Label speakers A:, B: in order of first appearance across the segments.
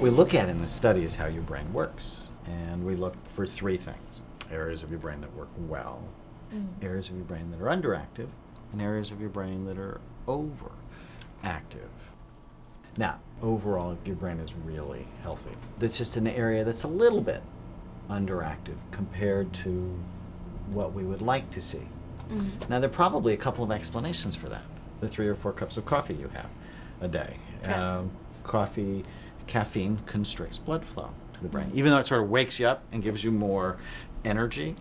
A: we look at in this study is how your brain works. And we look for three things: areas of your brain that work well, areas of your brain that are underactive, and areas of your brain that are overactive. Now, overall, your brain is really healthy. That's just an area that's a little bit underactive compared to what we would like to see. Now, there are probably a couple of explanations for that. The 3 or 4 cups of coffee you have a day. Caffeine constricts blood flow to the brain. Even though it sort of wakes you up and gives you more energy,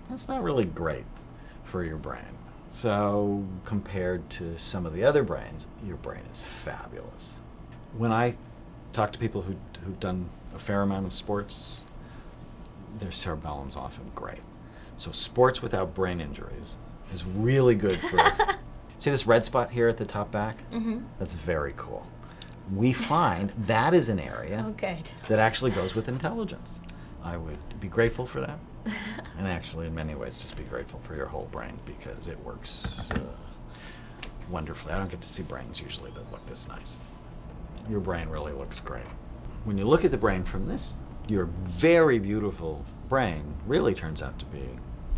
A: that's not really great for your brain. So compared to some of the other brains, your brain is fabulous. When I talk to people who've done a fair amount of sports, their cerebellum's often great. So sports without brain injuries is really good for... See this red spot here at the top back? That's very cool. We find that is an area that actually goes with intelligence. I would be grateful for that. And actually, in many ways, just be grateful for your whole brain because it works wonderfully. I don't get to see brains usually that look this nice. Your brain really looks great. When you look at the brain from this, your very beautiful brain really turns out to be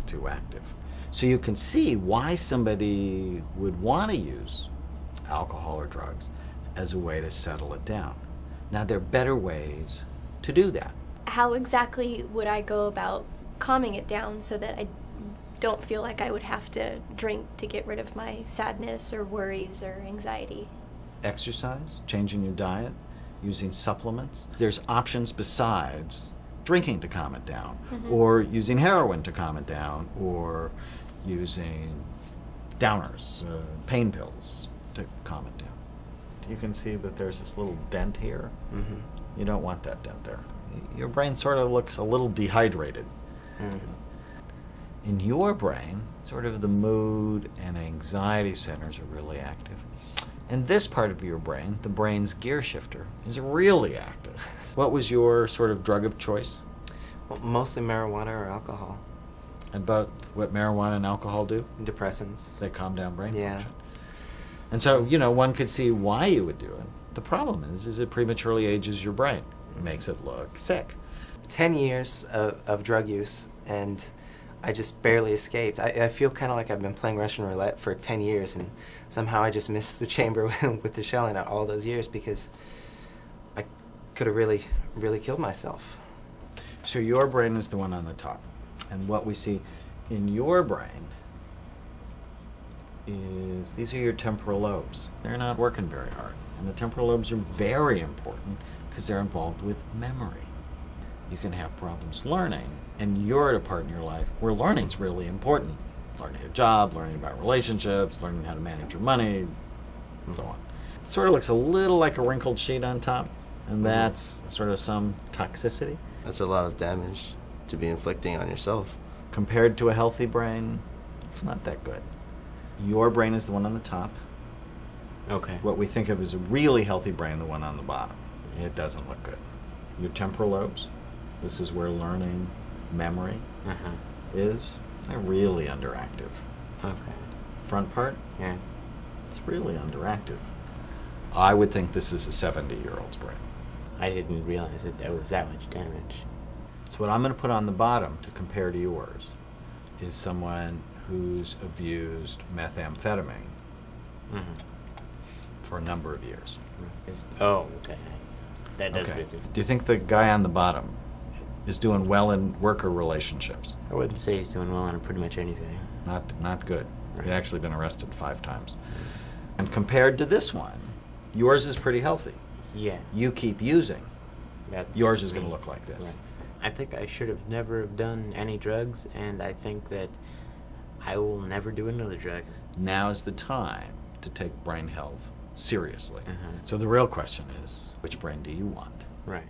A: too active. So you can see why somebody would want to use alcohol or drugs as a way to settle it down. Now, there are better ways to do that.
B: How exactly would I go about calming it down so that I don't feel like I would have to drink to get rid of my sadness or worries or anxiety?
A: Exercise, changing your diet, using supplements. There's options besides drinking to calm it down, or using heroin to calm it down, or using downers, pain pills to calm it down. You can see that there's this little dent here. You don't want that dent there. Your brain sort of looks a little dehydrated. In your brain, sort of the mood and anxiety centers are really active. And this part of your brain, the brain's gear shifter, is really active. What was your sort of drug of choice?
C: Well, mostly marijuana or alcohol.
A: And about what marijuana and alcohol do?
C: Depressants.
A: They calm down brain
C: Yeah.
A: function. And so, one could see why you would do it. The problem is it prematurely ages your brain. It makes it look sick.
C: 10 years of drug use, and I just barely escaped. I feel kind of like I've been playing Russian roulette for 10 years, and somehow I just missed the chamber with the shelling out all those years because I could have really, really killed myself.
A: So your brain is the one on the top. And what we see in your brain is these are your temporal lobes. They're not working very hard. And the temporal lobes are very important because they're involved with memory. You can have problems learning, and you're at a part in your life where learning's really important. Learning a job, learning about relationships, learning how to manage your money, and so on. It sort of looks a little like a wrinkled sheet on top, and that's sort of some toxicity.
D: That's a lot of damage to be inflicting on yourself.
A: Compared to a healthy brain, it's not that good. Your brain is the one on the top.
E: Okay.
A: What we think of as a really healthy brain, the one on the bottom. It doesn't look good. Your temporal lobes, this is where learning, memory is. They're really underactive.
E: Okay.
A: Front part,
E: Yeah.
A: it's really underactive. I would think this is a 70-year-old's brain.
E: I didn't realize that there was that much damage.
A: So what I'm going to put on the bottom to compare to yours is someone who's abused methamphetamine for a number of years.
E: Oh, okay. That does
A: Okay.
E: make it.
A: Do you think the guy on the bottom is doing well in worker relationships?
E: I wouldn't say he's doing well on pretty much anything.
A: Not good.
E: Right.
A: He's actually been arrested 5 times. And compared to this one, yours is pretty healthy.
E: Yeah.
A: You keep using.
E: That's
A: Yours is going to look like this.
E: Right. I think I should have never have done any drugs, and I think that I will never do another drug.
A: Now is the time to take brain health seriously.
E: Uh-huh.
A: So the real question is, which brain do you want?
E: Right.